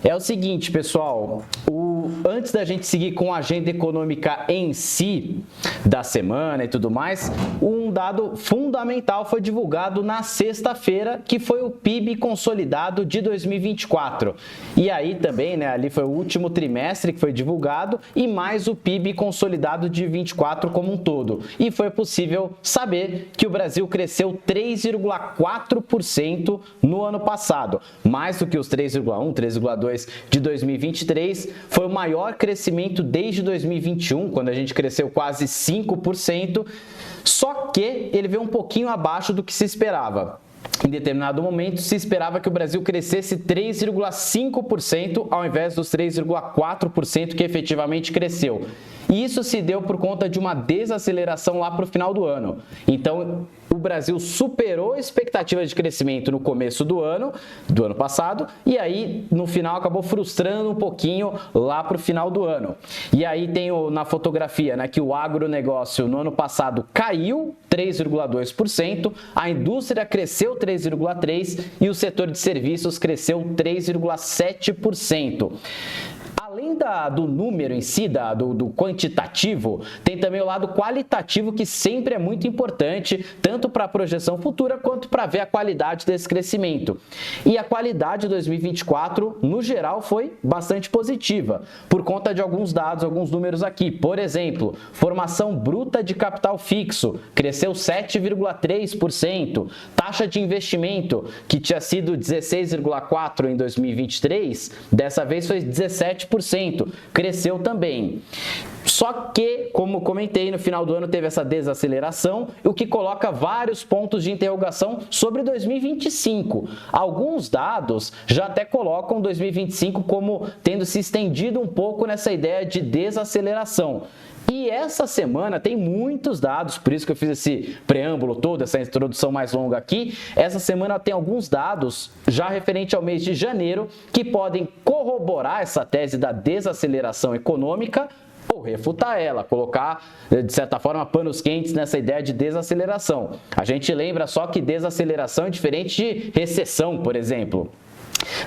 É o seguinte, pessoal, antes da gente seguir com a agenda econômica em si, da semana e tudo mais, um dado fundamental foi divulgado na sexta-feira, que foi o PIB consolidado de 2024. E aí também, né, ali foi o último trimestre que foi divulgado e mais o PIB consolidado de 24 como um todo. E foi possível saber que o Brasil cresceu 3,4% no ano passado, mais do que os 3,1, 3,2 de 2023, foi o maior crescimento desde 2021, quando a gente cresceu quase 5%, só que ele veio um pouquinho abaixo do que se esperava. Em determinado momento, se esperava que o Brasil crescesse 3,5% ao invés dos 3,4% que efetivamente cresceu. E isso se deu por conta de uma desaceleração lá para o final do ano. Então, o Brasil superou a expectativa de crescimento no começo do ano passado, e aí no final acabou frustrando um pouquinho lá para o final do ano. E aí tem na fotografia, né, que o agronegócio no ano passado caiu 3,2%, a indústria cresceu 3,3% e o setor de serviços cresceu 3,7%. Além do número em si, do quantitativo, tem também o lado qualitativo, que sempre é muito importante, tanto para a projeção futura quanto para ver a qualidade desse crescimento. E a qualidade de 2024, no geral, foi bastante positiva, por conta de alguns dados, alguns números aqui. Por exemplo, formação bruta de capital fixo cresceu 7,3%, taxa de investimento, que tinha sido 16,4% em 2023, dessa vez foi 17%. Cresceu também. Só que, como comentei, no final do ano teve essa desaceleração, o que coloca vários pontos de interrogação sobre 2025. Alguns dados já até colocam 2025 como tendo se estendido um pouco nessa ideia de desaceleração. E essa semana tem muitos dados, por isso que eu fiz esse preâmbulo todo, essa introdução mais longa aqui. Essa semana tem alguns dados já referente ao mês de janeiro que podem corroborar essa tese da desaceleração econômica ou refutar ela, colocar, de certa forma, panos quentes nessa ideia de desaceleração. A gente lembra só que desaceleração é diferente de recessão, por exemplo.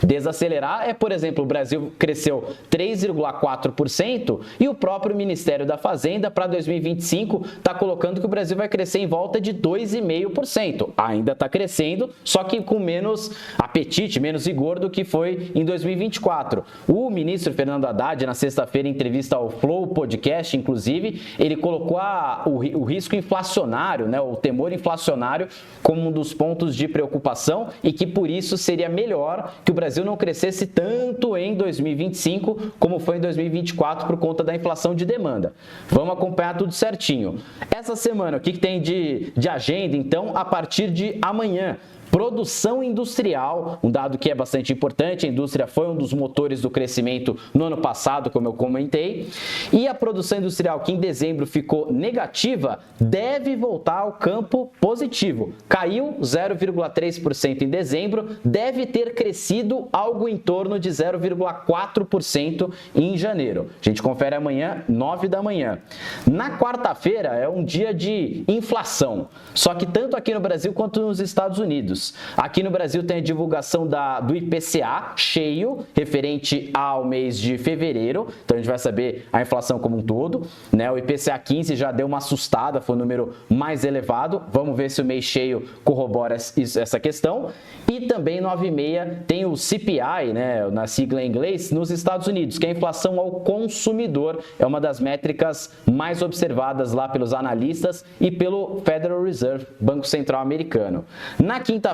Desacelerar é, por exemplo, o Brasil cresceu 3,4% e o próprio Ministério da Fazenda para 2025 está colocando que o Brasil vai crescer em volta de 2,5%. Ainda está crescendo, só que com menos apetite, menos vigor do que foi em 2024. O ministro Fernando Haddad, na sexta-feira, em entrevista ao Flow Podcast, inclusive, ele colocou o risco inflacionário, né, o temor inflacionário, como um dos pontos de preocupação e que, por isso, seria melhor que o Brasil não crescesse tanto em 2025 como foi em 2024 por conta da inflação de demanda. Vamos acompanhar tudo certinho. Essa semana, o que tem de agenda, então, a partir de amanhã? Produção industrial, um dado que é bastante importante, a indústria foi um dos motores do crescimento no ano passado, como eu comentei, e a produção industrial, que em dezembro ficou negativa, deve voltar ao campo positivo. Caiu 0,3% em dezembro, deve ter crescido algo em torno de 0,4% em janeiro. A gente confere amanhã, 9 da manhã. Na quarta-feira é um dia de inflação, só que tanto aqui no Brasil quanto nos Estados Unidos. Aqui no Brasil tem a divulgação do IPCA cheio, referente ao mês de fevereiro, então a gente vai saber a inflação como um todo, né? O IPCA 15 já deu uma assustada, foi o número mais elevado, vamos ver se o mês cheio corrobora essa questão. E também 9,6 tem o CPI, né, na sigla em inglês, nos Estados Unidos, que é a inflação ao consumidor, é uma das métricas mais observadas lá pelos analistas e pelo Federal Reserve, Banco Central Americano. Na quinta-feira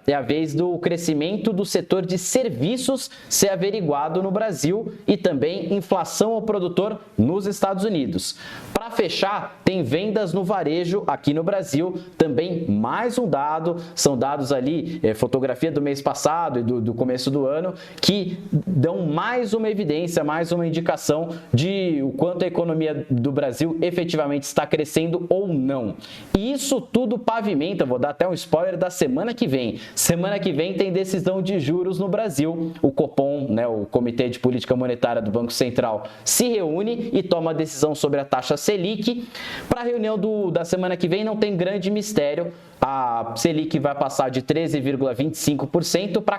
é a vez do crescimento do setor de serviços ser averiguado no Brasil e também inflação ao produtor nos Estados Unidos. Para fechar, tem vendas no varejo aqui no Brasil, também mais um dado, são dados ali, fotografia do mês passado e do começo do ano, que dão mais uma evidência, mais uma indicação de o quanto a economia do Brasil efetivamente está crescendo ou não. E isso tudo pavimenta, vou dar até um spoiler da semana que vem. Semana que vem tem decisão de juros no Brasil. O Copom, né, o Comitê de Política Monetária do Banco Central, se reúne e toma a decisão sobre a taxa Selic. Para a reunião da semana que vem não tem grande mistério. A Selic vai passar de 13,25% para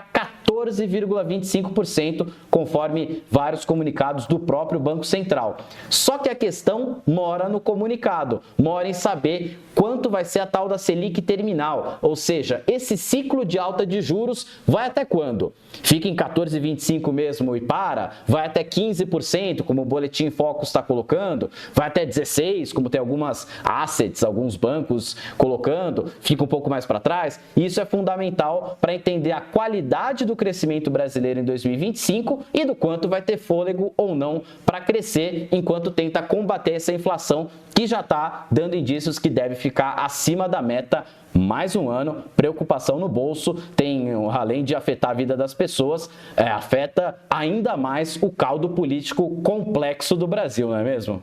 14,25%, conforme vários comunicados do próprio Banco Central. Só que a questão mora no comunicado, mora em saber quanto vai ser a tal da Selic terminal, ou seja, esse ciclo de alta de juros vai até quando? Fica em 14,25 mesmo e para? Vai até 15%, como o Boletim Focus está colocando? Vai até 16%, como tem algumas assets, alguns bancos colocando? Fica um pouco mais para trás? Isso é fundamental para entender a qualidade do crescimento brasileiro em 2025 e do quanto vai ter fôlego ou não para crescer enquanto tenta combater essa inflação que já está dando indícios que deve ficar acima da meta mais um ano. Preocupação no bolso, tem, além de afetar a vida das pessoas, afeta ainda mais o caldo político complexo do Brasil, não é mesmo?